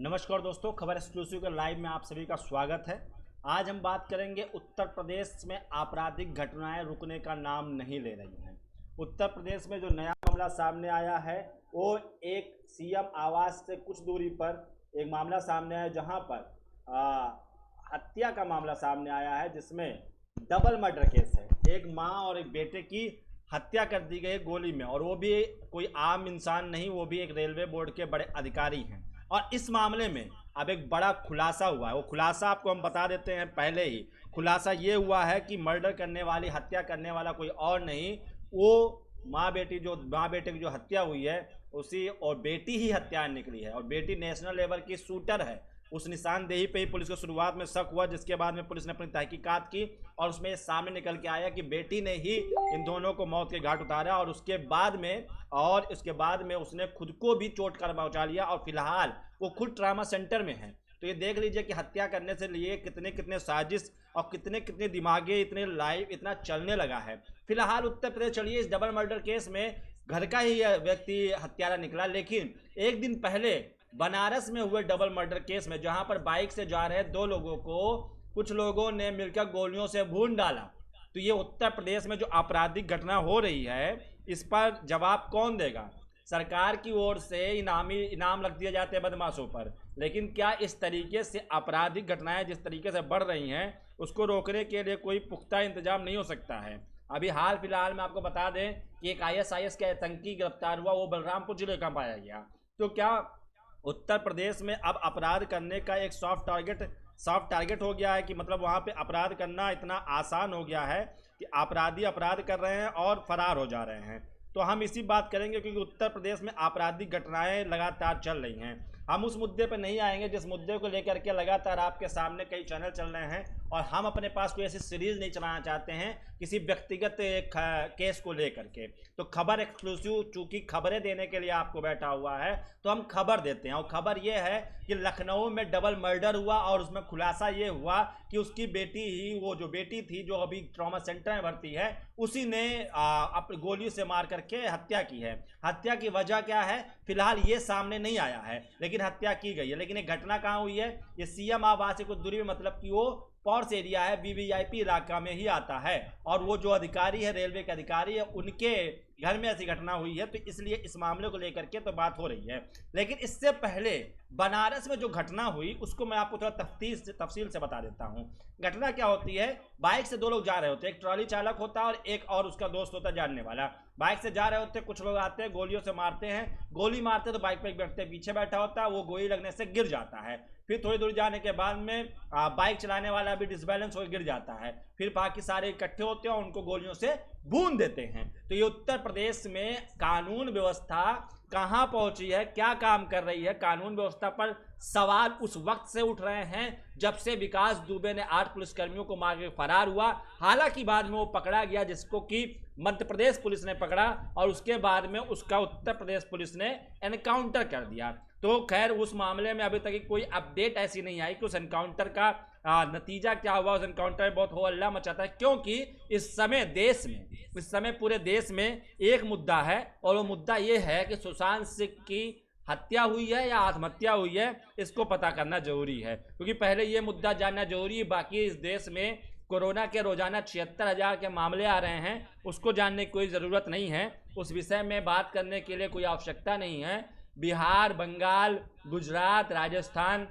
नमस्कार दोस्तों, खबर एक्सक्लूसिव के लाइव में आप सभी का स्वागत है। आज हम बात करेंगे उत्तर प्रदेश में आपराधिक घटनाएं रुकने का नाम नहीं ले रही हैं। उत्तर प्रदेश में जो नया मामला सामने आया है वो एक सीएम आवास से कुछ दूरी पर एक मामला सामने आया, जहां पर हत्या का मामला सामने आया है, जिसमें डबल मर्डर केस है। एक माँ और एक बेटे की हत्या कर दी गई गोली में, और वो भी कोई आम इंसान नहीं, वो भी एक रेलवे बोर्ड के बड़े अधिकारी हैं। और इस मामले में अब एक बड़ा खुलासा हुआ है। वो खुलासा आपको हम बता देते हैं पहले ही। खुलासा ये हुआ है कि मर्डर करने वाली, हत्या करने वाला कोई और नहीं, वो माँ बेटे की जो हत्या हुई है उसी, और बेटी ही हत्या निकली है। और बेटी नेशनल लेवल की शूटर है। उस निशानदेही पे ही पुलिस को शुरुआत में शक हुआ, जिसके बाद में पुलिस ने अपनी तहकीकात की और उसमें ये सामने निकल के आया कि बेटी ने ही इन दोनों को मौत के घाट उतारा। और उसके बाद में उसने खुद को भी चोट कर पहुंचा लिया, और फिलहाल वो खुद ट्रामा सेंटर में है। तो ये देख लीजिए कि हत्या करने से लिए कितने कितने साजिश और कितने कितने दिमागे इतने लाइव इतना चलने लगा है। फिलहाल उत्तर प्रदेश, चलिए इस डबल मर्डर केस में घर का ही व्यक्ति हत्यारा निकला, लेकिन एक दिन पहले बनारस में हुए डबल मर्डर केस में, जहां पर बाइक से जा रहे दो लोगों को कुछ लोगों ने मिलकर गोलियों से भून डाला। तो ये उत्तर प्रदेश में जो आपराधिक घटना हो रही है, इस पर जवाब कौन देगा? सरकार की ओर से इनाम रख दिए जाते हैं बदमाशों पर, लेकिन क्या इस तरीके से आपराधिक घटनाएं जिस तरीके से बढ़ रही हैं उसको रोकने के लिए कोई पुख्ता इंतजाम नहीं हो सकता है? अभी हाल फिलहाल में आपको बता दें कि एक ISIS के आतंकी गिरफ्तार हुआ, वो बलरामपुर जिले का पाया गया। तो क्या उत्तर प्रदेश में अब अपराध करने का एक सॉफ्ट टारगेट हो गया है कि मतलब वहाँ पे अपराध करना इतना आसान हो गया है कि अपराधी अपराध कर रहे हैं और फरार हो जा रहे हैं? तो हम इसी बात करेंगे, क्योंकि उत्तर प्रदेश में आपराधिक घटनाएं लगातार चल रही हैं। हम उस मुद्दे पर नहीं आएंगे जिस मुद्दे को लेकर के लगातार आपके सामने कई चैनल चल रहे हैं, और हम अपने पास कोई ऐसी सीरीज नहीं चलाना चाहते हैं किसी व्यक्तिगत केस को लेकर के। तो खबर एक्सक्लूसिव चूंकि खबरें देने के लिए आपको बैठा हुआ है, तो हम खबर देते हैं। और खबर ये है कि लखनऊ में डबल मर्डर हुआ, और उसमें खुलासा ये हुआ कि उसकी बेटी ही, वो जो बेटी थी जो अभी ट्रॉमा सेंटर में भर्ती है, उसी ने अपनी गोली से मार करके हत्या की है। हत्या की वजह क्या है फिलहाल ये सामने नहीं आया है, लेकिन हत्या की गई है। लेकिन एक घटना कहाँ हुई है? ये सीएम आवास से कुछ दूरी में, मतलब कि वो पॉर्स एरिया है, VVIP इलाका में ही आता है, और वो जो अधिकारी है, रेलवे के अधिकारी है, उनके घर में ऐसी घटना हुई है। तो इसलिए इस मामले को लेकर के तो बात हो रही है। लेकिन इससे पहले बनारस में जो घटना हुई उसको मैं आपको थोड़ा तफसील से बता देता हूँ। घटना क्या होती है? बाइक से दो लोग जा रहे होते हैं, एक ट्रॉली चालक होता है और एक और उसका दोस्त होता है जानने वाला। बाइक से जा रहे होते हैं, कुछ लोग आते हैं, गोलियों से मारते हैं। गोली मारते तो बाइक पर एक व्यक्ति पीछे बैठा होता है, वो गोली लगने से गिर जाता है। फिर थोड़ी दूर जाने के बाद में बाइक चलाने वाला भी डिसबैलेंस होकर गिर जाता है। फिर बाकी सारे इकट्ठे होते हैं और उनको गोलियों से भून देते हैं। तो ये उत्तर प्रदेश में कानून व्यवस्था कहां पहुंची है, क्या काम कर रही है? कानून व्यवस्था पर सवाल उस वक्त से उठ रहे हैं जब से विकास दुबे ने 8 पुलिसकर्मियों को मार के फरार हुआ। हालांकि बाद में वो पकड़ा गया, जिसको कि मध्य प्रदेश पुलिस ने पकड़ा, और उसके बाद में उसका उत्तर प्रदेश पुलिस ने एनकाउंटर कर दिया। तो खैर उस मामले में अभी तक कोई अपडेट ऐसी नहीं आई कि उस एनकाउंटर का नतीजा क्या हुआ। उस एनकाउंटर में बहुत हो हल्ला मचाता है, क्योंकि इस समय पूरे देश में एक मुद्दा है, और वो मुद्दा ये है कि सुशांत सिंह की हत्या हुई है या आत्महत्या हुई है, इसको पता करना जरूरी है। क्योंकि पहले ये मुद्दा जानना जरूरी है। बाकी इस देश में कोरोना के रोजाना 76,000 के मामले आ रहे हैं, उसको जानने की कोई ज़रूरत नहीं है। उस विषय में बात करने के लिए कोई आवश्यकता नहीं है। बिहार, बंगाल, गुजरात, राजस्थान,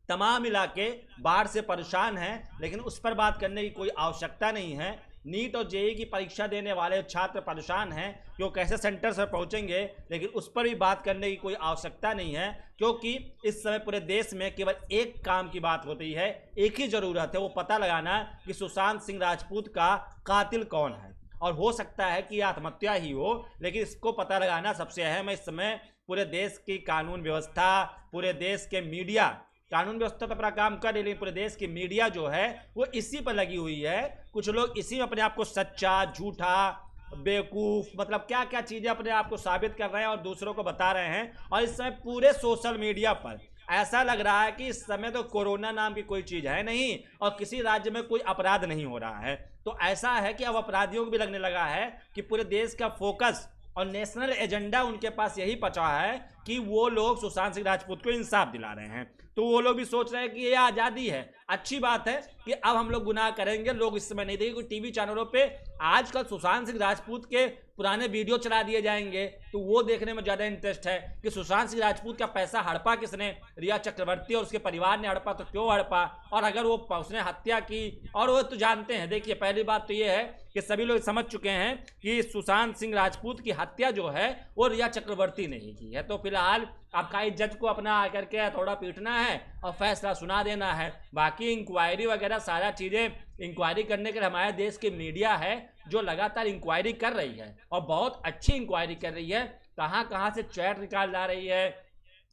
तमाम इलाके बाढ़ से परेशान हैं, लेकिन उस पर बात करने की कोई आवश्यकता नहीं है। नीट और JEE की परीक्षा देने वाले छात्र परेशान हैं कि वो कैसे सेंटर से पहुंचेंगे, लेकिन उस पर भी बात करने की कोई आवश्यकता नहीं है। क्योंकि इस समय पूरे देश में केवल एक काम की बात होती है, एक ही ज़रूरत है, वो पता लगाना कि सुशांत सिंह राजपूत का कातिल कौन है। और हो सकता है कि आत्महत्या ही हो, लेकिन इसको पता लगाना सबसे अहम है। इस समय पूरे देश की कानून व्यवस्था, पूरे देश के मीडिया, कानून व्यवस्था तो अपना काम कर रही, लेकिन पूरे देश की मीडिया जो है वो इसी पर लगी हुई है। कुछ लोग इसी में अपने आप को सच्चा, झूठा, बेवकूफ़, मतलब क्या क्या चीज़ें अपने आप को साबित कर रहे हैं और दूसरों को बता रहे हैं। और इस समय पूरे सोशल मीडिया पर ऐसा लग रहा है कि इस समय तो कोरोना नाम की कोई चीज़ है नहीं, और किसी राज्य में कोई अपराध नहीं हो रहा है। तो ऐसा है कि अब अपराधियों को भी लगने लगा है कि पूरे देश का फोकस और नेशनल एजेंडा उनके पास यही बचा है कि वो लोग सुशांत सिंह राजपूत को इंसाफ दिला रहे हैं। तो वो लोग भी सोच रहे हैं कि ये आज़ादी है, अच्छी बात है कि अब हम लोग गुनाह करेंगे, लोग इस समय नहीं देखेंगे। टीवी चैनलों पे आजकल सुशांत सिंह राजपूत के पुराने वीडियो चला दिए जाएंगे, तो वो देखने में ज़्यादा इंटरेस्ट है कि सुशांत सिंह राजपूत का पैसा हड़पा किसने, रिया चक्रवर्ती और उसके परिवार ने हड़पा, तो क्यों हड़पा, और अगर वो उसने हत्या की, और वो तो जानते हैं। देखिए, पहली बात तो ये है कि सभी लोग समझ चुके हैं कि सुशांत सिंह राजपूत की हत्या जो है वो रिया चक्रवर्ती ने ही की है। तो फिलहाल आपका इस जज को अपना आकर के थोड़ा पीटना है और फैसला सुना देना है। बाकी इंक्वायरी वगैरह सारा चीज़ें इंक्वायरी करने के लिए हमारे देश की मीडिया है जो लगातार इंक्वायरी कर रही है, और बहुत अच्छी इंक्वायरी कर रही है। कहाँ कहाँ से चैट निकाल ला रही है,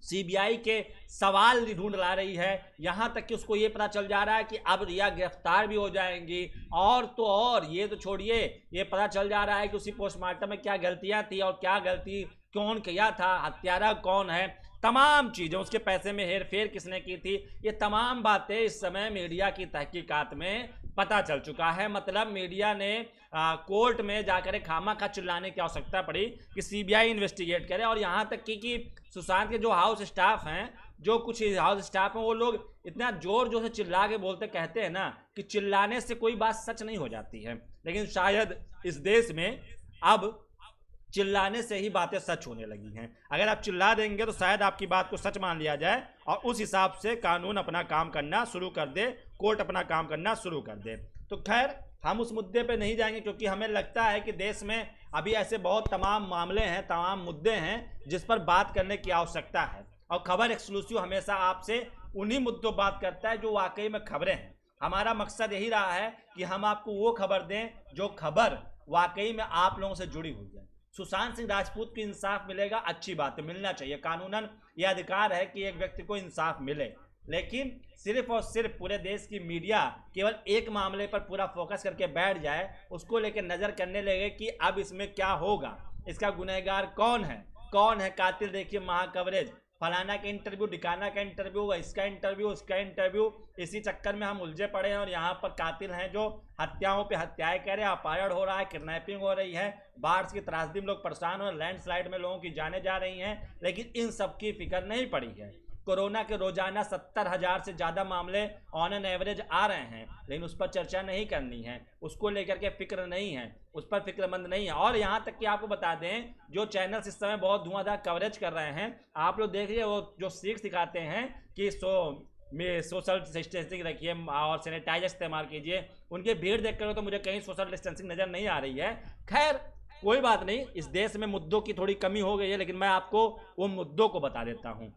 सीबीआई के सवाल ढूंढ ला रही है, यहाँ तक कि उसको ये पता चल जा रहा है कि अब रिया गिरफ्तार भी हो जाएंगी। और तो और ये तो छोड़िए, ये पता चल जा रहा है कि उसी पोस्टमार्टम में क्या गलतियाँ थी और क्या गलती कौन किया था, हत्यारा कौन है, तमाम चीज़ें, उसके पैसे में हेर फेर किसने की थी, ये तमाम बातें इस समय मीडिया की तहकीकात में पता चल चुका है। मतलब मीडिया ने कोर्ट में जाकर खामा खा चिल्लाने की आवश्यकता पड़ी कि सीबीआई इन्वेस्टिगेट करे। और यहाँ तक कि सुशांत के जो हाउस स्टाफ हैं, जो कुछ हाउस स्टाफ हैं, वो लोग इतना जोर जोर से चिल्ला के बोलते, कहते हैं ना कि चिल्लाने से कोई बात सच नहीं हो जाती है, लेकिन शायद इस देश में अब चिल्लाने से ही बातें सच होने लगी हैं। अगर आप चिल्ला देंगे तो शायद आपकी बात को सच मान लिया जाए और उस हिसाब से कानून अपना काम करना शुरू कर दे, कोर्ट अपना काम करना शुरू कर दे। तो खैर, हम उस मुद्दे पे नहीं जाएंगे, क्योंकि हमें लगता है कि देश में अभी ऐसे बहुत तमाम मामले हैं, तमाम मुद्दे हैं जिस पर बात करने की आवश्यकता है। और खबर एक्सक्लूसिव हमेशा आपसे उन्हीं मुद्दों बात करता है जो वाकई में खबरें हैं। हमारा मकसद यही रहा है कि हम आपको वो खबर दें जो खबर वाकई में आप लोगों से जुड़ी हुई है। सुशांत सिंह राजपूत को इंसाफ मिलेगा, अच्छी बात है, मिलना चाहिए। कानूनन यह अधिकार है कि एक व्यक्ति को इंसाफ मिले, लेकिन सिर्फ और सिर्फ पूरे देश की मीडिया केवल एक मामले पर पूरा फोकस करके बैठ जाए, उसको लेकर नजर करने लगे कि अब इसमें क्या होगा, इसका गुनहगार कौन है कातिल। देखिए, महा कवरेज, फलाना का इंटरव्यू, ढिकाना का इंटरव्यू, इसका इंटरव्यू, उसका इंटरव्यू, इसी चक्कर में हम उलझे पड़े हैं। और यहाँ पर कातिल हैं जो हत्याओं पे हत्याएं कर रहे हैं, अपहरण हो रहा है, किडनैपिंग हो रही है, बाढ़ की त्रासदी में लोग परेशान हो, लैंडस्लाइड में लोगों की जाने जा रही हैं, लेकिन इन सब की फिक्र नहीं पड़ी है। कोरोना के रोजाना 70,000 से ज़्यादा मामले ऑन एन एवरेज आ रहे हैं, लेकिन उस पर चर्चा नहीं करनी है, उसको लेकर के फिक्र नहीं है, उस पर फिक्रमंद नहीं है। और यहाँ तक कि आपको बता दें, जो चैनल्स इस समय बहुत धुआंधार कवरेज कर रहे हैं, आप लोग देखिए, वो जो सीख सिखाते हैं कि सोशल डिस्टेंसिंग रखिए और सैनिटाइजर इस्तेमाल कीजिए, उनकी भीड़ देखकर तो मुझे कहीं सोशल डिस्टेंसिंग नज़र नहीं आ रही है। खैर, कोई बात नहीं, इस देश में मुद्दों की थोड़ी कमी हो गई है, लेकिन मैं आपको वो मुद्दों को बता देता हूँ।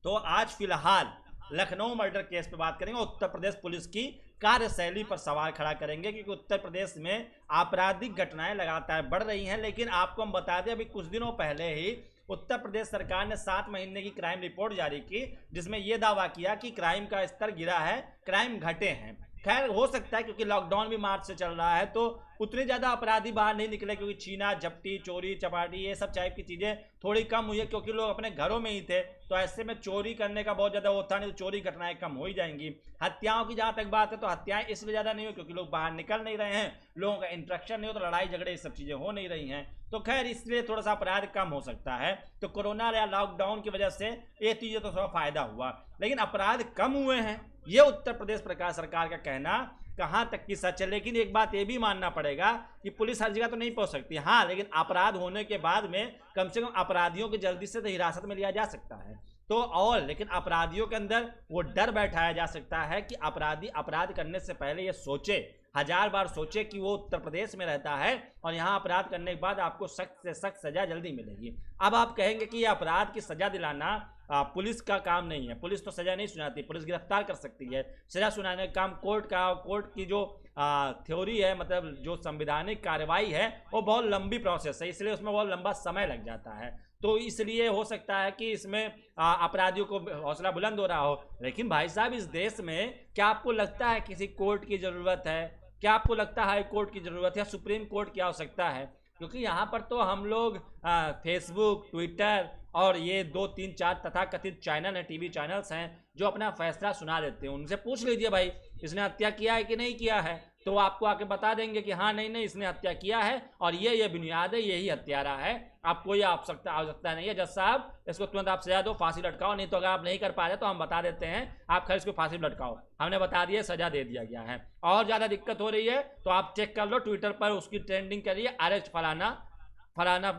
तो आज फिलहाल लखनऊ मर्डर केस पे बात करेंगे, उत्तर प्रदेश पुलिस की कार्यशैली पर सवाल खड़ा करेंगे, क्योंकि उत्तर प्रदेश में आपराधिक घटनाएं लगातार बढ़ रही हैं। लेकिन आपको हम बता दें, अभी कुछ दिनों पहले ही उत्तर प्रदेश सरकार ने 7 महीने की क्राइम रिपोर्ट जारी की, जिसमें यह दावा किया कि क्राइम का स्तर गिरा है, क्राइम घटे हैं। खैर, हो सकता है क्योंकि लॉकडाउन भी मार्च से चल रहा है, तो उतने ज़्यादा अपराधी बाहर नहीं निकले, क्योंकि छीना झपटी, चोरी चपाटी, ये सब टाइप की चीज़ें थोड़ी कम हुई है, क्योंकि लोग अपने घरों में ही थे। तो ऐसे में चोरी करने का बहुत ज़्यादा होता नहीं, तो चोरी घटनाएं कम हो ही जाएंगी। हत्याओं की जहाँ तक बात है, तो हत्याएं इसलिए ज़्यादा नहीं हो क्योंकि लोग बाहर निकल नहीं रहे हैं, लोगों का इंट्रैक्शन नहीं हो, तो लड़ाई झगड़े ये सब चीज़ें हो नहीं रही हैं। तो खैर, इसलिए थोड़ा सा अपराध कम हो सकता है। तो कोरोना या लॉकडाउन की वजह से ये चीज़ें तो थोड़ा फायदा हुआ, लेकिन अपराध कम हुए हैं, ये उत्तर प्रदेश सरकार का कहना कहाँ तक की सच है। लेकिन एक बात ये भी मानना पड़ेगा कि पुलिस हर जगह तो नहीं पहुंच सकती, हाँ, लेकिन अपराध होने के बाद में कम से कम अपराधियों को जल्दी से तो हिरासत में लिया जा सकता है। तो और लेकिन अपराधियों के अंदर वो डर बैठाया जा सकता है कि अपराधी अपराध करने से पहले ये सोचे, 1000 बार सोचे कि वो उत्तर प्रदेश में रहता है और यहाँ अपराध करने के बाद आपको सख्त से सख्त सजा जल्दी मिलेगी। अब आप कहेंगे कि ये अपराध की सजा दिलाना पुलिस का काम नहीं है, पुलिस तो सजा नहीं सुनाती, पुलिस गिरफ्तार कर सकती है, सजा सुनाने का काम कोर्ट का। कोर्ट की जो थ्योरी है, मतलब जो संवैधानिक कार्रवाई है, वो बहुत लंबी प्रोसेस है, इसलिए उसमें बहुत लंबा समय लग जाता है। तो इसलिए हो सकता है कि इसमें अपराधियों को हौसला बुलंद हो रहा हो। लेकिन भाई साहब, इस देश में क्या आपको लगता है किसी कोर्ट की ज़रूरत है? क्या आपको लगता है हाई कोर्ट की ज़रूरत है या सुप्रीम कोर्ट की आवश्यकता है? क्योंकि यहाँ पर तो हम लोग फेसबुक, ट्विटर और ये 2, 3, 4 तथाकथित चैनल हैं, टीवी चैनल्स हैं, जो अपना फैसला सुना देते हैं। उनसे पूछ लीजिए भाई, इसने हत्या किया है कि नहीं किया है, तो वो आपको आके बता देंगे कि हाँ नहीं इसने हत्या किया है और ये बुनियाद है, यही हत्यारा है, आप कोई आवश्यकता नहीं है जज साहब, इसको तुरंत आप सजा दो, फांसी लटकाओ, नहीं तो अगर आप नहीं कर पा रहे तो हम बता देते हैं, आप खैर इसको फांसी लटकाओ, हमने बता दिया, सजा दे दिया गया है। और ज़्यादा दिक्कत हो रही है तो आप चेक कर लो, ट्विटर पर उसकी ट्रेंडिंग करिए, अरेस्ट फलाना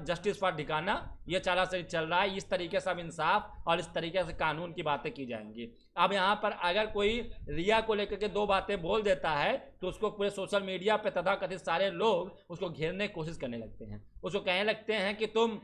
जस्टिस फॉर ढिकाना, ये चारा से चल रहा है। इस तरीके से अब इंसाफ और इस तरीके से कानून की बातें की जाएंगी। अब यहाँ पर अगर कोई रिया को लेकर के दो बातें बोल देता है तो उसको पूरे सोशल मीडिया पे तथाकथित सारे लोग उसको घेरने की कोशिश करने लगते हैं, उसको कहने लगते हैं कि तुम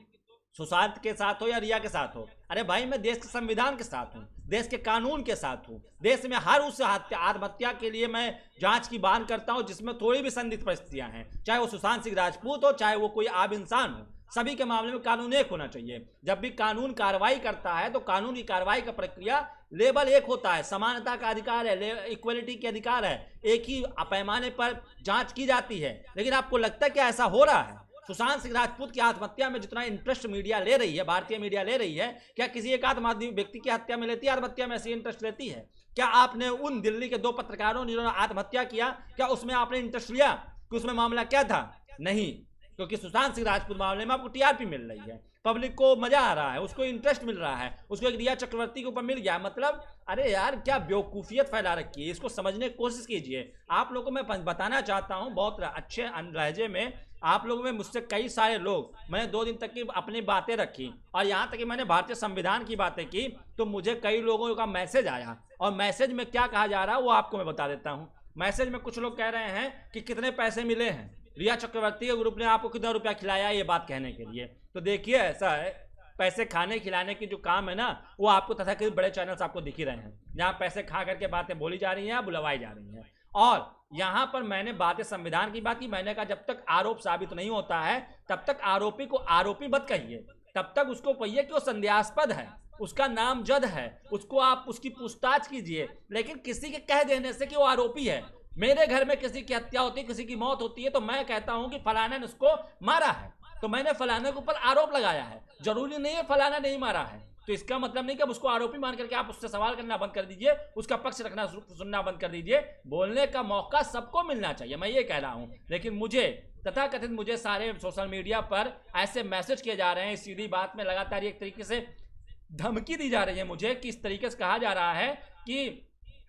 सुशांत के साथ हो या रिया के साथ हो। अरे भाई, मैं देश के संविधान के साथ हूँ, देश के कानून के साथ हूँ, देश में हर उस आत्महत्या के लिए मैं जांच की बात करता हूँ जिसमें थोड़ी भी संदिग्ध परिस्थितियां हैं, चाहे वो सुशांत सिंह राजपूत हो, चाहे वो कोई आम इंसान हो, सभी के मामले में कानून एक होना चाहिए। जब भी कानून कार्रवाई करता है तो कानून की कार्रवाई का प्रक्रिया लेवल एक होता है, समानता का अधिकार है, इक्वलिटी के अधिकार है, एक ही पैमाने पर जांच की जाती है। लेकिन आपको लगता है कि ऐसा हो रहा है? सुशांत सिंह राजपूत की आत्महत्या में जितना इंटरेस्ट मीडिया ले रही है, भारतीय मीडिया ले रही है, क्या किसी एक आत्महत्या व्यक्ति की हत्या में लेती है? आत्महत्या में ऐसी इंटरेस्ट लेती है? क्या आपने उन दिल्ली के 2 पत्रकारों जिन्होंने आत्महत्या किया, क्या उसमें आपने इंटरेस्ट लिया कि उसमें मामला क्या था? नहीं, क्योंकि सुशांत सिंह राजपूत मामले में आपको टीआरपी मिल रही है, पब्लिक को मजा आ रहा है, उसको इंटरेस्ट मिल रहा है, उसको एक रिया चक्रवर्ती के ऊपर मिल गया। मतलब अरे यार, क्या बेवकूफियत फैला रखी है, इसको समझने की कोशिश कीजिए। आप लोगों को मैं बताना चाहता हूं बहुत अच्छे लहजे में, आप लोगों में मुझसे कई सारे लोग, मैंने 2 दिन तक की अपनी बातें रखी और यहाँ तक कि मैंने भारतीय संविधान की बातें की तो मुझे कई लोगों का मैसेज आया, और मैसेज में क्या कहा जा रहा है वो आपको मैं बता देता हूँ। मैसेज में कुछ लोग कह रहे हैं कि कितने पैसे मिले हैं, रिया चक्रवर्ती के ग्रुप ने आपको कितना रुपया खिलाया, ये बात कहने के लिए। तो देखिए, ऐसा है, पैसे खाने खिलाने की जो काम है ना, वो आपको तथाकथित बड़े चैनल्स आपको दिख ही रहे हैं, जहाँ पैसे खा करके बातें बोली जा रही हैं, बुलवाई जा रही हैं। और यहाँ पर मैंने बातें संविधान की बात की, मैंने कहा जब तक आरोप साबित नहीं होता है तब तक आरोपी को आरोपी मत कहिए, तब तक उसको कहिए कि वो संदेहास्पद है, उसका नामजद है, उसको आप उसकी पूछताछ कीजिए। लेकिन किसी के कह देने से कि वो आरोपी है, मेरे घर में किसी की हत्या होती है, किसी की मौत होती है, तो मैं कहता हूं कि फलाना ने उसको मारा है, तो मैंने फलाने के ऊपर आरोप लगाया है, जरूरी नहीं है फलाना नहीं मारा है। तो इसका मतलब नहीं कि अब उसको आरोपी मान करके आप उससे सवाल करना बंद कर दीजिए, उसका पक्ष रखना सुनना बंद कर दीजिए। बोलने का मौका सबको मिलना चाहिए, मैं ये कह रहा हूं। लेकिन मुझे तथाकथित मुझे सारे सोशल मीडिया पर ऐसे मैसेज किए जा रहे हैं, सीधी बात में लगातार एक तरीके से धमकी दी जा रही है मुझे, कि इस तरीके से कहा जा रहा है कि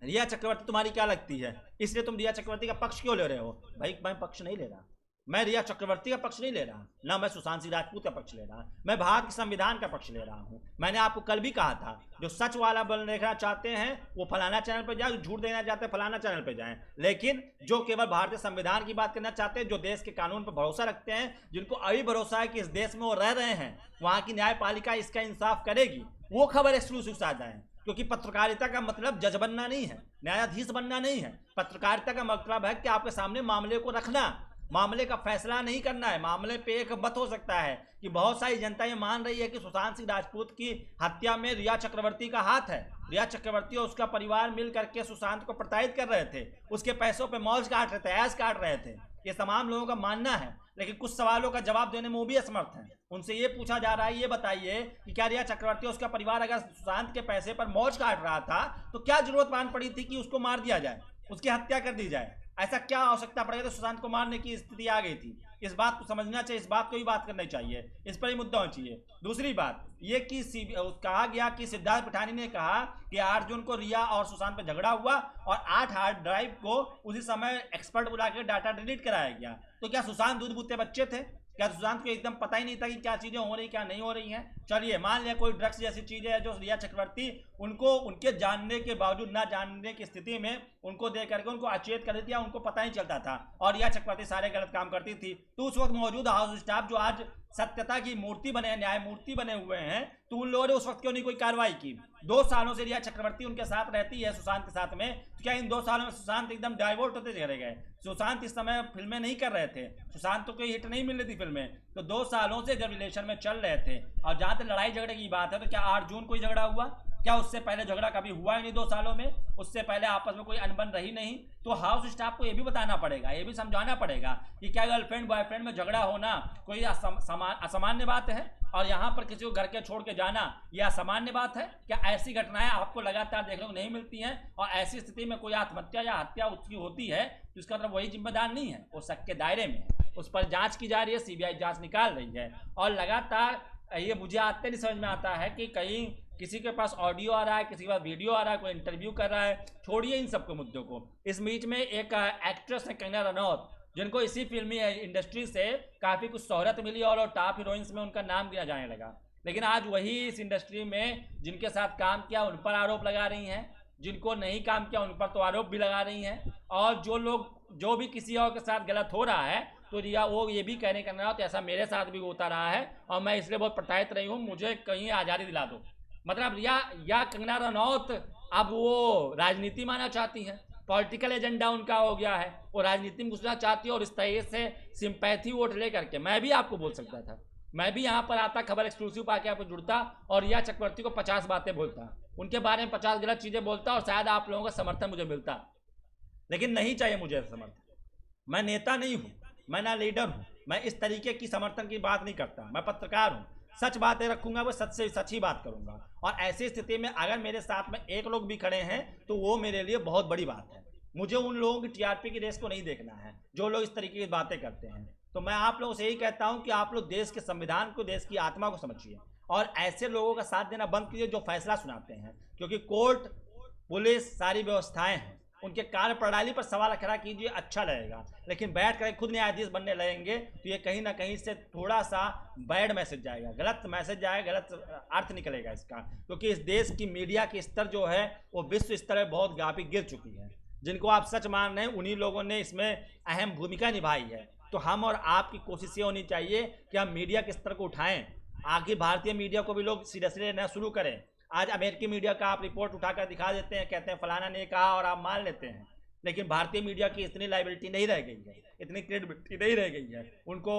रिया चक्रवर्ती तुम्हारी क्या लगती है, इसलिए तुम रिया चक्रवर्ती का पक्ष क्यों ले रहे हो? भाई, मैं पक्ष नहीं ले रहा, मैं रिया चक्रवर्ती का पक्ष नहीं ले रहा, ना मैं सुशांत सिंह राजपूत का पक्ष ले रहा, मैं भारत के संविधान का पक्ष ले रहा हूं। मैंने आपको कल भी कहा था, जो सच वाला बल देखना चाहते हैं वो फलाना चैनल पर जाए, झूठ देना चाहते हैं फलाना चैनल पर जाएं, लेकिन जो केवल भारतीय संविधान की बात करना चाहते हैं, जो देश के कानून पर भरोसा रखते हैं, जिनको अभी भरोसा है कि इस देश में वो रह रहे हैं, वहां की न्यायपालिका इसका इंसाफ करेगी, वो खबर एक्सक्लूसिव से आ जाए। क्योंकि पत्रकारिता का मतलब जज बनना नहीं है, न्यायाधीश बनना नहीं है। पत्रकारिता का मतलब है कि आपके सामने मामले को रखना, मामले का फैसला नहीं करना है। मामले पे एक मत हो सकता है कि बहुत सारी जनता ये मान रही है कि सुशांत सिंह राजपूत की हत्या में रिया चक्रवर्ती का हाथ है, रिया चक्रवर्ती और उसका परिवार मिल करके सुशांत को प्रताड़ित कर रहे थे, उसके पैसों पे मौज काट रहे थे, ऐश काट रहे थे, ये तमाम लोगों का मानना है। लेकिन कुछ सवालों का जवाब देने में वो भी असमर्थ हैं। उनसे ये पूछा जा रहा है, ये बताइए कि क्या रिया चक्रवर्ती और उसका परिवार अगर सुशांत के पैसे पर मौज काट रहा था तो क्या जरूरत मान पड़ी थी कि उसको मार दिया जाए, उसकी हत्या कर दी जाए? ऐसा क्या आवश्यकता पड़ेगी तो सुशांत को मारने की स्थिति आ गई थी? इस बात को समझना चाहिए, इस बात को भी बात करनी चाहिए, इस पर ही मुद्दा होना चाहिए। दूसरी बात ये कि कहा गया कि सिद्धार्थ पिठानी ने कहा कि 8 जून को रिया और सुशांत पर झगड़ा हुआ और 8 हार्ड ड्राइव को उसी समय एक्सपर्ट बुला के डाटा डिलीट कराया गया। तो क्या सुशांत दूध बूते बच्चे थे? क्या सुशांत को एकदम पता ही नहीं था कि क्या चीजें हो रही क्या नहीं हो रही हैं? चलिए मान लिया कोई ड्रग्स जैसी चीजें है जो रिया चक्रवर्ती उनको उनके जानने के बावजूद ना जानने की स्थिति में उनको दे करके उनको अचेत कर देती, उनको पता ही चलता था और रिया चक्रवर्ती सारे गलत काम करती थी, तो उस वक्त मौजूद हाउस स्टाफ जो आज सत्यता की मूर्ति बने, न्यायमूर्ति बने हुए हैं, तो उन लोगों ने उस वक्त क्यों नहीं कोई कार्रवाई की? 2 सालों से रिया चक्रवर्ती उनके साथ रहती है, सुशांत के साथ में, तो क्या इन 2 सालों में सुशांत एकदम डाइवोर्ट होते चले गए? सुशांत इस समय फिल्में नहीं कर रहे थे, सुशांत तो कोई हिट नहीं मिल रही थी फिल्में, तो 2 सालों से जब रिलेशन में चल रहे थे। और जहां तक लड़ाई झगड़े की बात है तो क्या 8 जून कोई झगड़ा हुआ? क्या उससे पहले झगड़ा कभी हुआ ही नहीं 2 सालों में? उससे पहले आपस में कोई अनबन रही नहीं? तो हाउस स्टाफ को ये भी बताना पड़ेगा, ये भी समझाना पड़ेगा कि क्या गर्लफ्रेंड बॉयफ्रेंड में झगड़ा होना कोई असामान्य बात है, और यहाँ पर किसी को घर के छोड़ के जाना यह असामान्य बात है? क्या ऐसी घटनाएं आपको लगातार देखने को नहीं मिलती हैं? और ऐसी स्थिति में कोई आत्महत्या या हत्या उसकी होती है तो इसका मतलब वही जिम्मेदार नहीं है, वो शक के दायरे में है, उस पर जांच की जा रही है, सीबीआई जांच निकाल रही है। और लगातार ये मुझे आते नहीं समझ में आता है कि कहीं किसी के पास ऑडियो आ रहा है, किसी के पास वीडियो आ रहा है, कोई इंटरव्यू कर रहा है, छोड़िए इन सबके मुद्दों को। इस बीच में एक एक्ट्रेस है कंगना रनौत, जिनको इसी फिल्मी इंडस्ट्री से काफ़ी कुछ शोहरत मिली और टॉप हीरोइंस में उनका नाम गिना जाने लगा, लेकिन आज वही इस इंडस्ट्री में जिनके साथ काम किया उन पर आरोप लगा रही हैं, जिनको नहीं काम किया उन पर तो आरोप भी लगा रही हैं, और जो भी किसी और के साथ गलत हो रहा है तो रिया वो ये भी कहने का ना तो ऐसा मेरे साथ भी होता रहा है और मैं इसलिए बहुत प्रताड़ित रही हूँ, मुझे कहीं आज़ादी दिला दो। मतलब रिया या कंगना रनौत अब वो राजनीति माना चाहती हैं, पॉलिटिकल एजेंडा उनका हो गया है, वो राजनीति में घुसना चाहती है, और इस तरह से सिंपैथी वोट लेकर के मैं भी आपको बोल सकता था, मैं भी यहाँ पर आता, खबर एक्सक्लूसिव पाके आपको जुड़ता और रिया चक्रवर्ती को 50 बातें बोलता, उनके बारे में 50 गलत चीज़ें बोलता और शायद आप लोगों का समर्थन मुझे मिलता, लेकिन नहीं चाहिए मुझे समर्थन। मैं नेता नहीं हूँ, मैं ना लीडर हूँ, मैं इस तरीके की समर्थन की बात नहीं करता, मैं पत्रकार हूँ, सच बातें रखूंगा, वो सच से सच ही बात करूंगा। और ऐसी स्थिति में अगर मेरे साथ में एक लोग भी खड़े हैं तो वो मेरे लिए बहुत बड़ी बात है। मुझे उन लोगों की टीआरपी की रेस को नहीं देखना है जो लोग इस तरीके की बातें करते हैं। तो मैं आप लोगों से यही कहता हूं कि आप लोग देश के संविधान को, देश की आत्मा को समझिए और ऐसे लोगों का साथ देना बंद कीजिए जो फैसला सुनाते हैं, क्योंकि कोर्ट, पुलिस, सारी व्यवस्थाएं हैं, उनके कार्य प्रणाली पर सवाल खड़ा कीजिए, अच्छा लगेगा। लेकिन बैठ कर खुद न्यायाधीश बनने लगेंगे तो ये कहीं ना कहीं से थोड़ा सा बैड मैसेज जाएगा, गलत मैसेज जाएगा, गलत अर्थ निकलेगा इसका, क्योंकि इस देश की मीडिया की स्तर जो है वो विश्व स्तर पर बहुत काफ़ी गिर चुकी है। जिनको आप सच मान रहे हैं उन्हीं लोगों ने इसमें अहम भूमिका निभाई है। तो हम और आपकी कोशिश ये होनी चाहिए कि हम मीडिया के स्तर को उठाएं, आगे भारतीय मीडिया को भी लोग सीरियसली लेना शुरू करें। आज अमेरिकी मीडिया का आप रिपोर्ट उठाकर दिखा देते हैं, कहते हैं फलाना ने कहा और आप मान लेते हैं, लेकिन भारतीय मीडिया की इतनी लाइबिलिटी नहीं रह गई है, इतनी क्रेडिबिलिटी नहीं रह गई है, उनको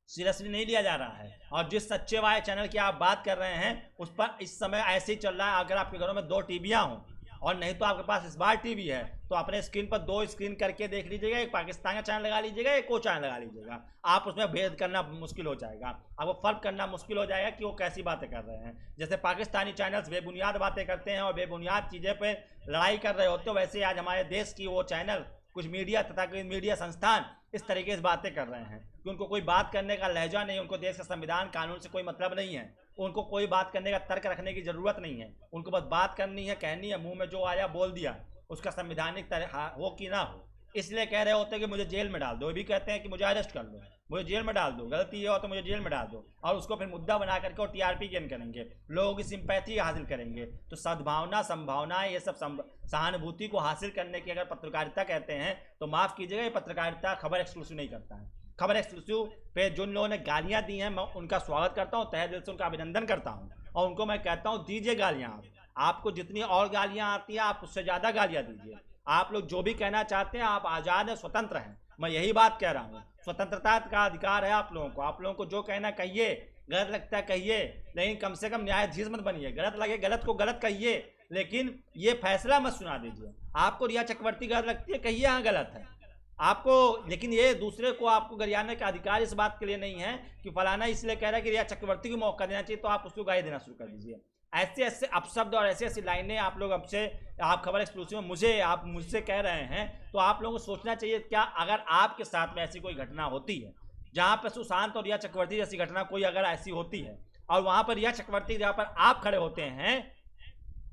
सीरियसली नहीं लिया जा रहा है। और जिस सच्चे वाले चैनल की आप बात कर रहे हैं उस पर इस समय ऐसे ही चल रहा है, अगर आपके घरों में 2 टीवियाँ हों और नहीं तो आपके पास स्मार्ट टीवी है तो अपने स्क्रीन पर 2 स्क्रीन करके देख लीजिएगा, एक पाकिस्तान का चैनल लगा लीजिएगा, एक वो चैनल लगा लीजिएगा, आप उसमें भेद करना मुश्किल हो जाएगा, आपको फर्क करना मुश्किल हो जाएगा कि वो कैसी बातें कर रहे हैं। जैसे पाकिस्तानी चैनल्स बेबुनियाद बातें करते हैं और बेबुनियाद चीज़ें पर लड़ाई कर रहे होते हैं, वैसे आज हमारे देश की वो चैनल, कुछ मीडिया तथा कुछ मीडिया संस्थान इस तरीके से बातें कर रहे हैं कि उनको कोई बात करने का लहजा नहीं, उनको देश का संविधान कानून से कोई मतलब नहीं है, उनको कोई बात करने का तर्क रखने की ज़रूरत नहीं है, उनको बस बात करनी है, कहनी है, मुंह में जो आया बोल दिया, उसका संवैधानिक तरह हो कि ना हो। इसलिए कह रहे होते हैं कि मुझे जेल में डाल दो, ये भी कहते हैं कि मुझे अरेस्ट कर लो, मुझे जेल में डाल दो, गलती ये हो तो मुझे जेल में डाल दो, और उसको फिर मुद्दा बना करके और टीआरपी गेन करेंगे, लोगों की सिंपैथी हासिल करेंगे। तो सद्भावना, संभावना, ये सब सहानुभूति को हासिल करने की अगर पत्रकारिता कहते हैं तो माफ़ कीजिएगा, ये पत्रकारिता खबर एक्सक्लूसिव नहीं करता है। खबर एक्सक्लूसिव पे जिन लोगों ने गालियाँ दी हैं मैं उनका स्वागत करता हूँ, तहे दिल से उनका अभिनंदन करता हूँ, और उनको मैं कहता हूँ दीजिए गालियाँ, आपको जितनी और गालियाँ आती हैं आप उससे ज़्यादा गालियाँ दीजिए। आप लोग जो भी कहना चाहते हैं, आप आज़ाद हैं, स्वतंत्र हैं, मैं यही बात कह रहा हूँ, स्वतंत्रता का अधिकार है आप लोगों को जो कहना कहिए, गलत लगता है कहिए, लेकिन कम से कम न्यायाधीश मत बनिए, गलत लगे गलत को गलत कहिए, लेकिन ये फैसला मत सुना दीजिए। आपको रिया चक्रवर्ती गलत लगती है, कहिए हाँ गलत है आपको, लेकिन ये दूसरे को आपको गरियाने का अधिकार इस बात के लिए नहीं है कि फलाना इसलिए कह रहा है कि रिया चक्रवर्ती को मौका देना चाहिए तो आप उसको गाली देना शुरू कर दीजिए। ऐसे ऐसे अपशब्द और ऐसी ऐसी लाइनें आप लोग हमसे, आप खबर एक्सक्लूसिव में आप मुझसे कह रहे हैं, तो आप लोगों को सोचना चाहिए क्या अगर आपके साथ में ऐसी कोई घटना होती है जहाँ पर सुशांत और रिया चक्रवर्ती जैसी घटना कोई अगर ऐसी होती है और वहाँ पर रिया चक्रवर्ती जहाँ पर आप खड़े होते हैं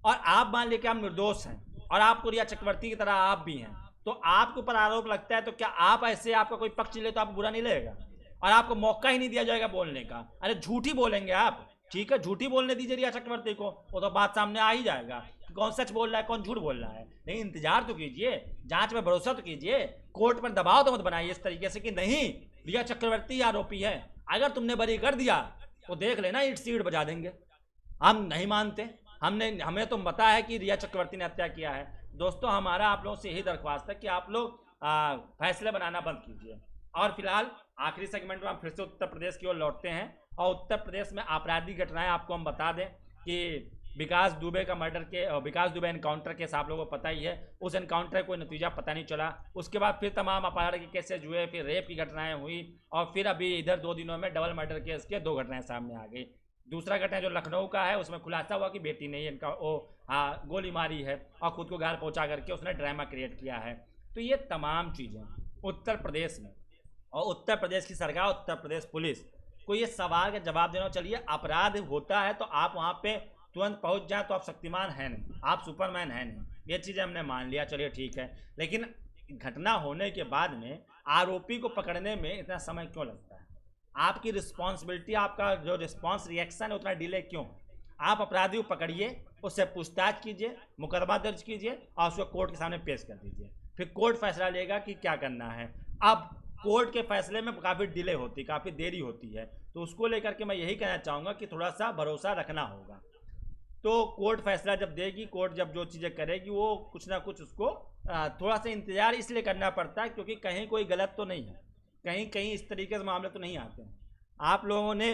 और आप मान लीजिए कि आप निर्दोष हैं और आपको रिया चक्रवर्ती की तरह आप भी हैं, तो आपके ऊपर आरोप लगता है तो क्या आप ऐसे आपका कोई पक्ष ले तो आपको बुरा नहीं लगेगा और आपको मौका ही नहीं दिया जाएगा बोलने का? अरे झूठी बोलेंगे आप, ठीक है, झूठी बोलने दीजिए रिया चक्रवर्ती को, वो तो बात सामने आ ही जाएगा कि कौन सच बोल रहा है कौन झूठ बोल रहा है। लेकिन इंतजार तो कीजिए, जांच में भरोसा तो कीजिए, कोर्ट पर दबाव तो मत बनाइए इस तरीके से कि नहीं रिया चक्रवर्ती आरोपी है, अगर तुमने बरी कर दिया तो देख लेना ईट सीट बजा देंगे। हम नहीं मानते, हमें तो पता है कि रिया चक्रवर्ती ने हत्या किया है। दोस्तों हमारा आप लोगों से यही दरख्वास्त है कि आप लोग फैसले बनाना बंद कीजिए। और फिलहाल आखिरी सेगमेंट में हम फिर से उत्तर प्रदेश की ओर लौटते हैं और उत्तर प्रदेश में आपराधिक घटनाएं आपको हम बता दें कि विकास दुबे का मर्डर के विकास दुबे एनकाउंटर केस आप लोगों को पता ही है, उस एनकाउंटर का कोई नतीजा पता नहीं चला। उसके बाद फिर तमाम अपहरण के केसेज हुए, फिर रेप की घटनाएं हुई, और फिर अभी इधर 2 दिनों में डबल मर्डर केस के 2 घटनाएं सामने आ गई। दूसरा घटना जो लखनऊ का है, उसमें खुलासा हुआ कि बेटी ने इनका गोली मारी है और खुद को घायल पहुंचा करके उसने ड्रामा क्रिएट किया है। तो ये तमाम चीज़ें उत्तर प्रदेश में, और उत्तर प्रदेश की सरकार, उत्तर प्रदेश पुलिस को ये सवाल का जवाब देना। चलिए, अपराध होता है तो आप वहाँ पे तुरंत पहुँच जाए तो आप शक्तिमान हैं नहीं, आप सुपरमैन हैं नहीं, ये चीज़ें हमने मान लिया, चलिए ठीक है। लेकिन घटना होने के बाद में आरोपी को पकड़ने में इतना समय क्यों लगता है? आपकी रिस्पॉन्सिबिलिटी, आपका जो रिस्पॉन्स रिएक्शन है उतना डिले क्यों? आप अपराधी को पकड़िए, उससे पूछताछ कीजिए, मुकदमा दर्ज कीजिए और उसको कोर्ट के सामने पेश कर दीजिए, फिर कोर्ट फैसला लेगा कि क्या करना है। अब कोर्ट के फैसले में काफ़ी डिले होती, काफ़ी देरी होती है, तो उसको लेकर के मैं यही कहना चाहूँगा कि थोड़ा सा भरोसा रखना होगा। तो कोर्ट फैसला जब देगी, कोर्ट जब जो चीज़ें करेगी, वो कुछ ना कुछ उसको थोड़ा सा इंतज़ार इसलिए करना पड़ता है क्योंकि कहीं कोई गलत तो नहीं है, कहीं कहीं इस तरीके से मामले तो नहीं आते हैं। आप लोगों ने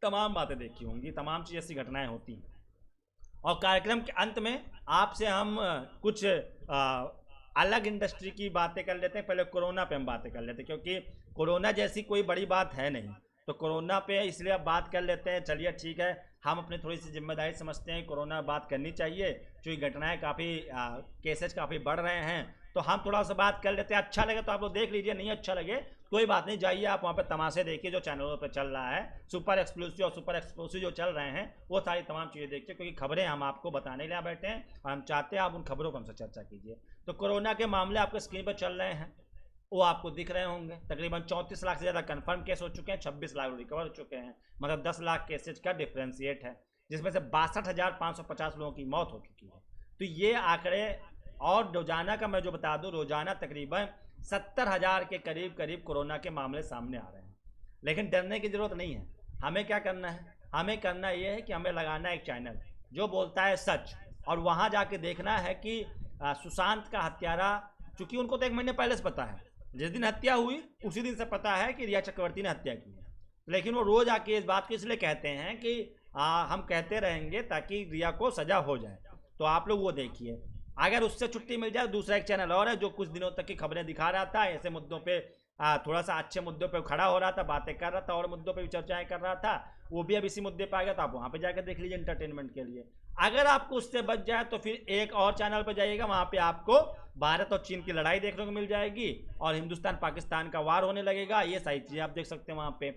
तमाम बातें देखी होंगी, तमाम चीज़ ऐसी घटनाएं होती हैं। और कार्यक्रम के अंत में आपसे हम कुछ अलग इंडस्ट्री की बातें कर लेते हैं। पहले कोरोना पे हम बातें कर लेते हैं क्योंकि कोरोना जैसी कोई बड़ी बात है नहीं, तो कोरोना पे इसलिए अब बात कर लेते हैं। चलिए ठीक है, हम अपनी थोड़ी सी जिम्मेदारी समझते हैं, कोरोना बात करनी चाहिए क्योंकि घटनाएं काफ़ी केसेज काफ़ी बढ़ रहे हैं, तो हम थोड़ा सा बात कर लेते हैं। अच्छा लगे तो आप लोग देख लीजिए, नहीं अच्छा लगे कोई बात नहीं, जाइए आप वहाँ पे तमाशे देखिए जो चैनलों पे चल रहा है, सुपर एक्सक्लूसिव और सुपर एक्सक्लूसिव जो चल रहे हैं, वो सारी तमाम चीज़ें देखिए क्योंकि खबरें हम आपको बताने के लिए बैठे हैं और हम चाहते हैं आप उन खबरों पर हमसे चर्चा कीजिए। तो कोरोना के मामले आपके स्क्रीन पर चल रहे हैं, वो आपको दिख रहे होंगे। तकरीबन 34 लाख से ज़्यादा कन्फर्म केस हो चुके हैं, 26 लाख रिकवर हो चुके हैं, मतलब 10 लाख केसेज का डिफ्रेंशिएट है, जिसमें से 62,550 लोगों की मौत हो चुकी है। तो ये आंकड़े, और रोजाना का मैं जो बता दूं, रोजाना तकरीबन 70,000 के करीब करीब कोरोना के मामले सामने आ रहे हैं। लेकिन डरने की ज़रूरत नहीं है। हमें क्या करना है? हमें करना ये है कि हमें लगाना है एक चैनल जो बोलता है सच, और वहाँ जाके देखना है कि सुशांत का हत्यारा, चूँकि उनको तो 1 महीने पहले से पता है, जिस दिन हत्या हुई उसी दिन से पता है कि रिया चक्रवर्ती ने हत्या की है, लेकिन वो रोज़ आके इस बात को इसलिए कहते हैं कि हम कहते रहेंगे ताकि रिया को सज़ा हो जाए। तो आप लोग वो देखिए, अगर उससे छुट्टी मिल जाए। दूसरा एक चैनल और है जो कुछ दिनों तक की खबरें दिखा रहा था, ऐसे मुद्दों पे थोड़ा सा अच्छे मुद्दों पे खड़ा हो रहा था, बातें कर रहा था और मुद्दों पे भी चर्चाएं कर रहा था, वो भी अब इसी मुद्दे पे आ गया, तो आप वहाँ पे जाकर देख लीजिए एंटरटेनमेंट के लिए। अगर आपको उससे बच जाए तो फिर एक और चैनल पर जाइएगा, वहाँ पे आपको भारत और चीन की लड़ाई देखने को मिल जाएगी और हिंदुस्तान पाकिस्तान का वार होने लगेगा, ये सारी चीज़ें आप देख सकते हैं वहाँ पे।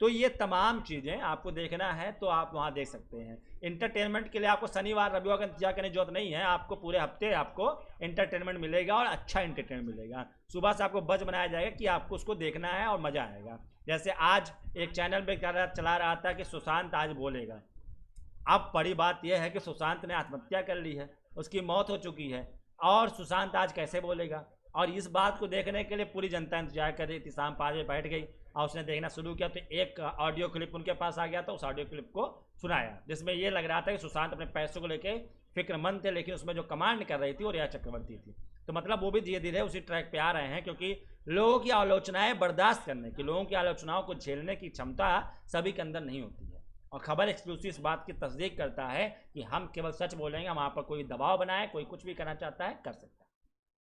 तो ये तमाम चीज़ें आपको देखना है तो आप वहाँ देख सकते हैं। इंटरटेनमेंट के लिए आपको शनिवार रविवार का इंतजार करने की जरूरत नहीं है, आपको पूरे हफ्ते आपको इंटरटेनमेंट मिलेगा और अच्छा इंटरटेनमेंट मिलेगा। सुबह से आपको बज बनाया जाएगा कि आपको उसको देखना है और मज़ा आएगा। जैसे आज एक चैनल पे चला रहा था कि सुशांत आज बोलेगा। अब बड़ी बात यह है कि सुशांत ने आत्महत्या कर ली है, उसकी मौत हो चुकी है, और सुशांत आज कैसे बोलेगा? और इस बात को देखने के लिए पूरी जनता इंतजार कर रही थी। शाम 5 बजे बैठ गई और उसने देखना शुरू किया तो एक ऑडियो क्लिप उनके पास आ गया, तो उस ऑडियो क्लिप को सुनाया जिसमें ये लग रहा था कि सुशांत अपने पैसों को लेकर फिक्रमंद थे, लेकिन उसमें जो कमांड कर रही थी वो रिया चक्रवर्ती थी। तो मतलब वो भी धीरे धीरे उसी ट्रैक पे आ रहे हैं, क्योंकि लोगों की आलोचनाएं बर्दाश्त करने की, लोगों की आलोचनाओं को झेलने की क्षमता सभी के अंदर नहीं होती है। और खबर एक्सक्लूसिव इस बात की तस्दीक करता है कि हम केवल सच बोलेंगे, हम आप पर कोई दबाव बनाए, कोई कुछ भी करना चाहता है कर सकता है,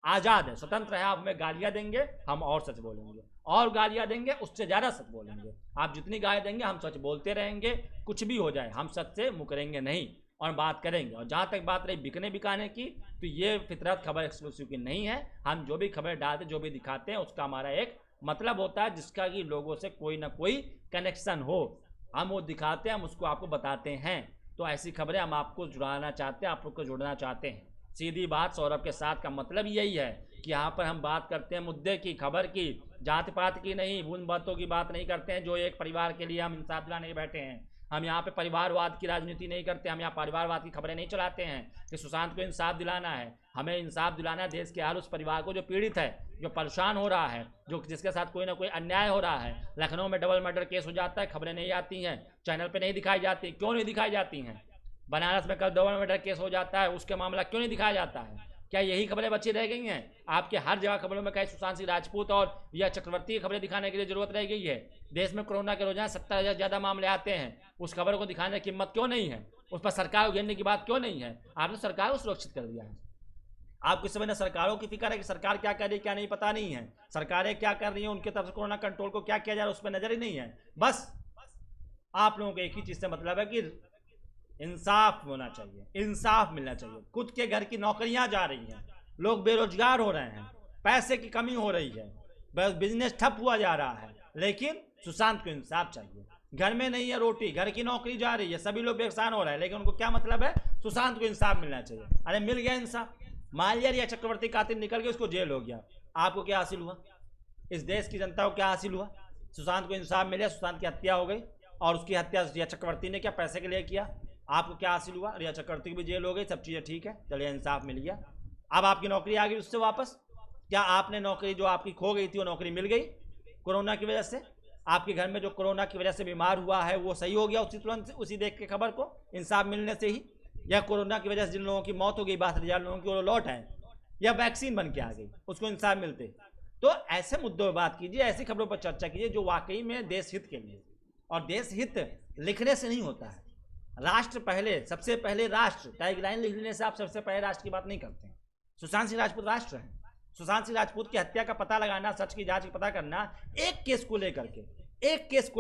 आज़ाद है, स्वतंत्र है। आप हमें गालियाँ देंगे हम और सच बोलेंगे, और गालियाँ देंगे उससे ज़्यादा सच बोलेंगे। आप जितनी गालियाँ देंगे हम सच बोलते रहेंगे, कुछ भी हो जाए हम सच से मुकरेंगे नहीं और बात करेंगे। और जहाँ तक बात रही बिकने बिकाने की, तो ये फितरत खबर एक्सक्लूसिव की नहीं है। हम जो भी खबर डालते, जो भी दिखाते हैं, उसका हमारा एक मतलब होता है जिसका कि लोगों से कोई ना कोई कनेक्शन हो, हम वो दिखाते हैं, हम उसको आपको बताते हैं। तो ऐसी खबरें हम आपको जुड़ाना चाहते हैं, आप लोग को जोड़ना चाहते हैं। सीधी बात सौरभ के साथ का मतलब यही है कि यहाँ पर हम बात करते हैं मुद्दे की, खबर की, जात पात की नहीं, उन बातों की बात नहीं करते हैं जो एक परिवार के लिए हम इंसाफ दिलाने नहीं बैठे हैं। हम यहाँ पे परिवारवाद की राजनीति नहीं करते, हम यहाँ परिवारवाद की खबरें नहीं चलाते हैं कि सुशांत को इंसाफ दिलाना है। हमें इंसाफ दिलाना है देश के हर उस परिवार को जो पीड़ित है, जो परेशान हो रहा है, जो जिसके साथ कोई ना कोई अन्याय हो रहा है। लखनऊ में डबल मर्डर केस हो जाता है, खबरें नहीं आती हैं, चैनल पर नहीं दिखाई जाती। क्यों नहीं दिखाई जाती हैं? बनारस में कल डबल मर्डर केस हो जाता है, उसके मामला क्यों नहीं दिखाया जाता है? क्या यही खबरें बची रह गई हैं? आपके हर जगह खबरों में कहीं सुशांत सिंह राजपूत और या चक्रवर्ती की खबरें दिखाने के लिए जरूरत रह गई है? देश में कोरोना के रोजाना 70,000 से ज्यादा मामले आते हैं, उस खबर को दिखाने की हिम्मत क्यों नहीं है? उस पर सरकार को घेरने की बात क्यों नहीं है? आपने सरकार को सुरक्षित कर दिया है। आपको इस समय ना सरकारों की फिक्र है कि सरकार क्या कर रही है क्या नहीं, पता नहीं है। सरकारें क्या कर रही हैं, उनके तरफ से कोरोना कंट्रोल को क्या किया जा रहा है उस पर नजर ही नहीं है। बस आप लोगों को एक ही चीज से मतलब है कि इंसाफ होना चाहिए, इंसाफ मिलना चाहिए। खुद के घर की नौकरियां जा रही हैं, लोग बेरोजगार हो रहे हैं, पैसे की कमी हो रही है, बस बिजनेस ठप हुआ जा रहा है, लेकिन सुशांत को इंसाफ चाहिए। घर में नहीं है रोटी, घर की नौकरी जा रही है, सभी लोग बेकसान हो रहे हैं, लेकिन उनको क्या मतलब है? सुशांत को इंसाफ मिलना चाहिए। अरे मिल गया इंसाफ, माल्या या चक्रवर्ती कातिल निकल गए, उसको जेल हो गया। आपको क्या हासिल हुआ? इस देश की जनता को क्या हासिल हुआ? सुशांत को इंसाफ मिले, सुशांत की हत्या हो गई, और उसकी हत्या रिया चक्रवर्ती ने क्या पैसे के लिए किया? आपको क्या हासिल हुआ? रिया चक्रवर्ती की भी जेल हो गई, सब चीज़ें ठीक है, चलिए इंसाफ मिल गया। अब आपकी नौकरी आ गई उससे वापस। क्या आपने नौकरी जो आपकी खो गई थी वो नौकरी मिल गई कोरोना की वजह से? आपके घर में जो कोरोना की वजह से बीमार हुआ है वो सही हो गया उसी तुरंत से, उसी देख के खबर को इंसाफ मिलने से ही? या कोरोना की वजह से जिन लोगों की मौत हो गई 62,000 लोगों की, वो लौट आए, या वैक्सीन बन के आ गई, उसको इंसाफ मिलते? तो ऐसे मुद्दों पर बात कीजिए, ऐसी खबरों पर चर्चा कीजिए जो वाकई में देश हित के लिए। और देश हित लिखने से नहीं होता है, राष्ट्र पहले, सबसे पहले राष्ट्र टैगलाइन लिख लेने से आप सबसे पहले राष्ट्र की बात नहीं करते हैं। सुशांत सिंह राजपूत राष्ट्र है। सुशांत सिंह राजपूत की हत्या का पता लगाना, सच की जांच की पता करना, एक केस को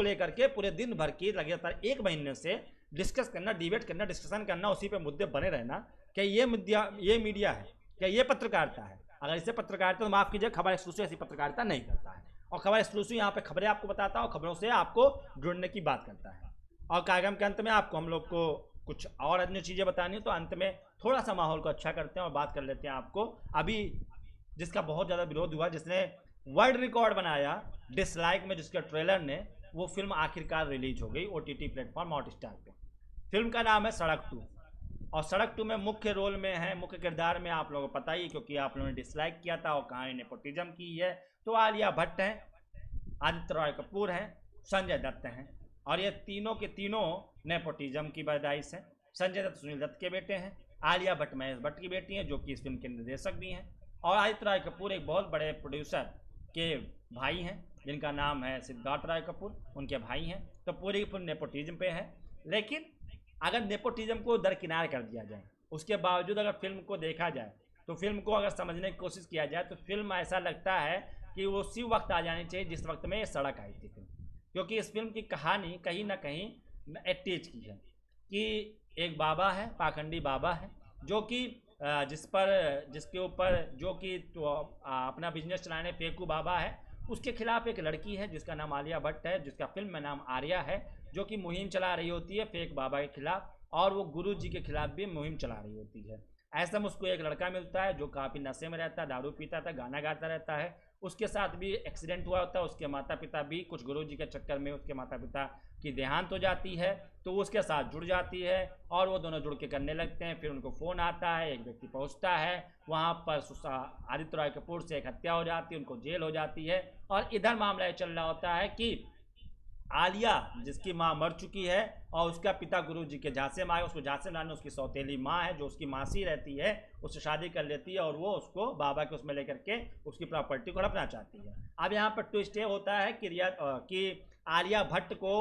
लेकर के पूरे दिन भर की लगातार 1 महीने से डिस्कस करना, डिबेट करना, डिस्कशन करना, उसी पे मुद्दे बने रहना, क्या ये मीडिया है? क्या ये पत्रकारिता है? अगर इसे पत्रकारिता तो माफ कीजिए, खबर एक्सक्लूसिव ऐसी पत्रकारिता नहीं करता है। और खबर एक्सक्लूसिव यहाँ पे खबरें आपको बताता है और खबरों से आपको जुड़ने की बात करता है। और कार्यक्रम के अंत में आपको हम लोग को कुछ और अन्य चीज़ें बतानी है, तो अंत में थोड़ा सा माहौल को अच्छा करते हैं और बात कर लेते हैं। आपको अभी जिसका बहुत ज़्यादा विरोध हुआ, जिसने वर्ल्ड रिकॉर्ड बनाया डिसलाइक में, जिसके ट्रेलर ने, वो फिल्म आखिरकार रिलीज हो गई OTT प्लेटफॉर्म हॉटस्टार पे। फिल्म का नाम है सड़क 2, और सड़क 2 में मुख्य रोल में है, मुख्य किरदार में आप लोगों को पता ही, क्योंकि आप लोगों ने डिसलाइक किया था और कहानी नेपोटिज्म की है, तो आलिया भट्ट हैं, आदित्य रॉय कपूर हैं, संजय दत्त हैं, और ये तीनों के तीनों नेपोटिज्म की पैदाइश हैं। संजय दत्त सुनील दत्त के बेटे हैं, आलिया भट्ट महेश भट्ट की बेटी हैं, जो कि इस फिल्म के निर्देशक भी हैं, और आदित्य रॉय कपूर एक बहुत बड़े प्रोड्यूसर के भाई हैं, जिनका नाम है सिद्धार्थ रॉय कपूर, उनके भाई हैं। तो पूरी फिल्म नेपोटिज्म पे है। लेकिन अगर नेपोटिज्म को दरकिनार कर दिया जाए, उसके बावजूद अगर फिल्म को देखा जाए, तो फिल्म को अगर समझने की कोशिश किया जाए, तो फिल्म ऐसा लगता है कि वो उसी वक्त आ जानी चाहिए जिस वक्त में ये सड़क आई थी फिल्म। क्योंकि इस फिल्म की कहानी कहीं ना कहीं एटीज की है, कि एक बाबा है, पाखंडी बाबा है, जो कि जिसके ऊपर जो कि तो अपना बिजनेस चलाने फेकू बाबा है, उसके खिलाफ एक लड़की है जिसका नाम आलिया भट्ट है, जिसका फिल्म में नाम आर्या है, जो कि मुहिम चला रही होती है फेक बाबा के खिलाफ, और वो गुरु जी के खिलाफ भी मुहिम चला रही होती है। ऐसा में उसको एक लड़का मिलता है जो काफ़ी नशे में रहता है, दारू पीता था, गाना गाता रहता है, उसके साथ भी एक्सीडेंट हुआ होता है, उसके माता पिता भी कुछ गुरु जी के चक्कर में उसके माता पिता की देहांत हो जाती है, तो वो उसके साथ जुड़ जाती है और वो दोनों जुड़ के करने लगते हैं। फिर उनको फ़ोन आता है, एक व्यक्ति पहुंचता है वहाँ पर, आदित्य रॉय कपूर से एक हत्या हो जाती है, उनको जेल हो जाती है, और इधर मामला ये चल रहा होता है कि आलिया, जिसकी माँ मर चुकी है, और उसका पिता गुरु जी के झांसे में आए, उसको झांसे लाने उसकी सौतेली माँ है जो उसकी मासी रहती है, उससे शादी कर लेती है, और वो उसको बाबा के उसमें लेकर के उसकी प्रॉपर्टी को हड़पना चाहती है। अब यहाँ पर ट्विस्ट ये होता है कि आलिया भट्ट को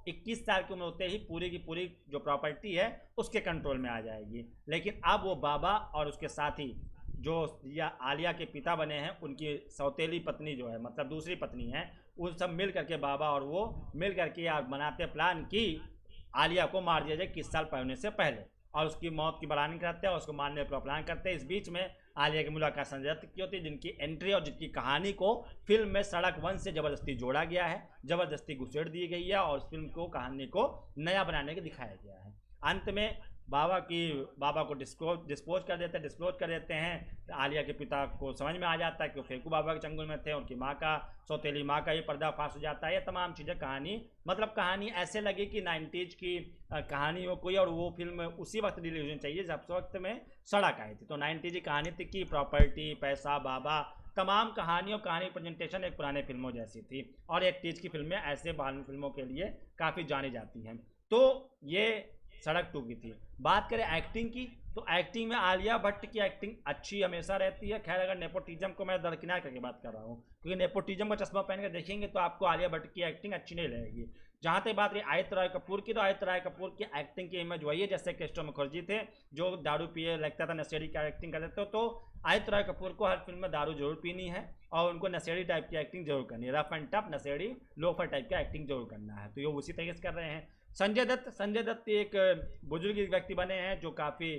21 साल की उम्र होते ही पूरी की पूरी जो प्रॉपर्टी है उसके कंट्रोल में आ जाएगी। लेकिन अब वो बाबा और उसके साथी जो आलिया के पिता बने हैं, उनकी सौतेली पत्नी जो है, मतलब दूसरी पत्नी है, उन सब मिल करके, बाबा और वो मिल करके यार बनाते प्लान कि आलिया को मार दिया जाए 21 साल पहले से पहले, और उसकी मौत की प्लानिंग करते हैं और उसको मारने का प्लान करते हैं। इस बीच में आलिया की मुलाकात संजय दत्त की होती है, जिनकी एंट्री और जिनकी कहानी को फिल्म में सड़क 1 से ज़बरदस्ती जोड़ा गया है, ज़बरदस्ती घुसेड़ दी गई है, और उस फिल्म को, कहानी को नया बनाने के दिखाया गया है। अंत में बाबा को डिस्पोज कर देते हैं। आलिया के पिता को समझ में आ जाता है कि वो फेकू बाबा के चंगुल में थे, उनकी माँ का, सौतेली माँ का ये पर्दाफाश हो जाता है। ये तमाम चीज़ें कहानी ऐसे लगी कि 90s की कहानी हो कोई, और वो फिल्म उसी वक्त रिलीज होनी चाहिए जब वक्त में सड़क आई थी। तो 90s की कहानी थी कि प्रॉपर्टी, पैसा, बाबा, तमाम कहानियों, कहानी प्रेजेंटेशन एक पुराने फिल्मों जैसी थी, और 80s की फिल्में ऐसे बाल फिल्मों के लिए काफ़ी जानी जाती हैं। तो ये सड़क 2 की थी। बात करें एक्टिंग की, तो एक्टिंग में आलिया भट्ट की एक्टिंग अच्छी हमेशा रहती है। खैर अगर नेपोटिज्म को मैं दरकिनार करके बात कर रहा हूँ, क्योंकि नेपोटिज्म का चश्मा पहन कर देखेंगे तो आपको आलिया भट्ट की एक्टिंग अच्छी नहीं लगेगी। जहाँ तक बात रही आदित्य रॉय कपूर की, तो आदित्य रॉय कपूर की एक्टिंग की इमेज वही है जैसे कृष्ण मुखर्जी थे, जो दारू पिए लगता था, नशेड़ी की एक्टिंग करते थे। तो आदित्य रॉय कपूर को हर फिल्म में दारू जरूर पीनी है और उनको नशेड़ी टाइप की एक्टिंग जरूर करनी है, रफ एंड टफ नशेड़ी लोफर टाइप की एक्टिंग जरूर करना है। तो ये उसी तरीके से कर रहे हैं। संजय दत्त एक बुजुर्ग व्यक्ति बने हैं जो काफ़ी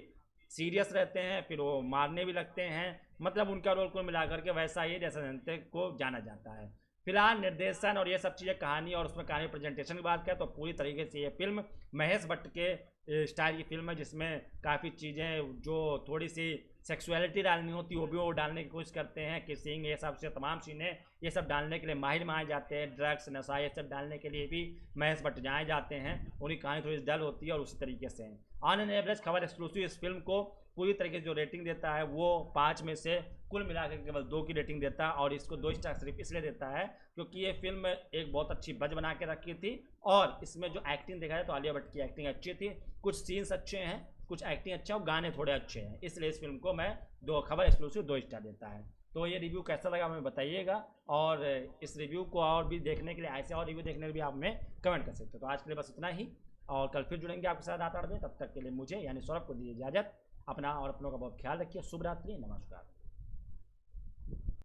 सीरियस रहते हैं, फिर वो मारने भी लगते हैं, मतलब उनका रोल कुल मिलाकर के वैसा ही है जैसा जनता को जाना जाता है। फिलहाल निर्देशन और ये सब चीज़ें कहानी और उसमें कहानी प्रेजेंटेशन की बात करें तो पूरी तरीके से ये फिल्म महेश भट्ट के स्टाइल की फिल्म है, जिसमें काफ़ी चीज़ें जो थोड़ी सी सेक्सुअलिटी डालनी होती है वो भी वो डालने की कोशिश करते हैं। किसिंग ये सब से तमाम सीने ये सब डालने के लिए माहिर माने जाते हैं। ड्रग्स नशा ये सब डालने के लिए भी महेश भट्ट जाए जाते हैं। उनकी कहानी थोड़ी डल होती है और उसी तरीके से ऑन एन एवरेज खबर एक्सक्लूसिव इस फिल्म को पूरी तरीके से जो रेटिंग देता है वो 5 में से कुल मिलाकर केवल 2 की रेटिंग देता है, और इसको 2 स्टार सिर्फ इसलिए देता है क्योंकि ये फिल्म एक बहुत अच्छी बज बना के रखी थी और इसमें जो एक्टिंग देखा जाए तो आलिया भट्ट की एक्टिंग अच्छी थी, कुछ सीन्स अच्छे हैं, कुछ एक्टिंग अच्छा और गाने थोड़े अच्छे हैं, इसलिए इस फिल्म को मैं 2 खबर एक्सक्लूसिव 2 स्टार देता है। तो ये रिव्यू कैसा लगा हमें बताइएगा, और इस रिव्यू को और भी देखने के लिए, ऐसे और रिव्यू देखने के लिए भी आप हमें कमेंट कर सकते हो। तो आज के लिए बस इतना ही, और कल फिर जुड़ेंगे आपके साथ 8 बजे। तब तक के लिए मुझे यानी सौरभ को दीजिए इजाज़त। अपना और अपनों का बहुत ख्याल रखिए। शुभ रात्रि, नमस्कार।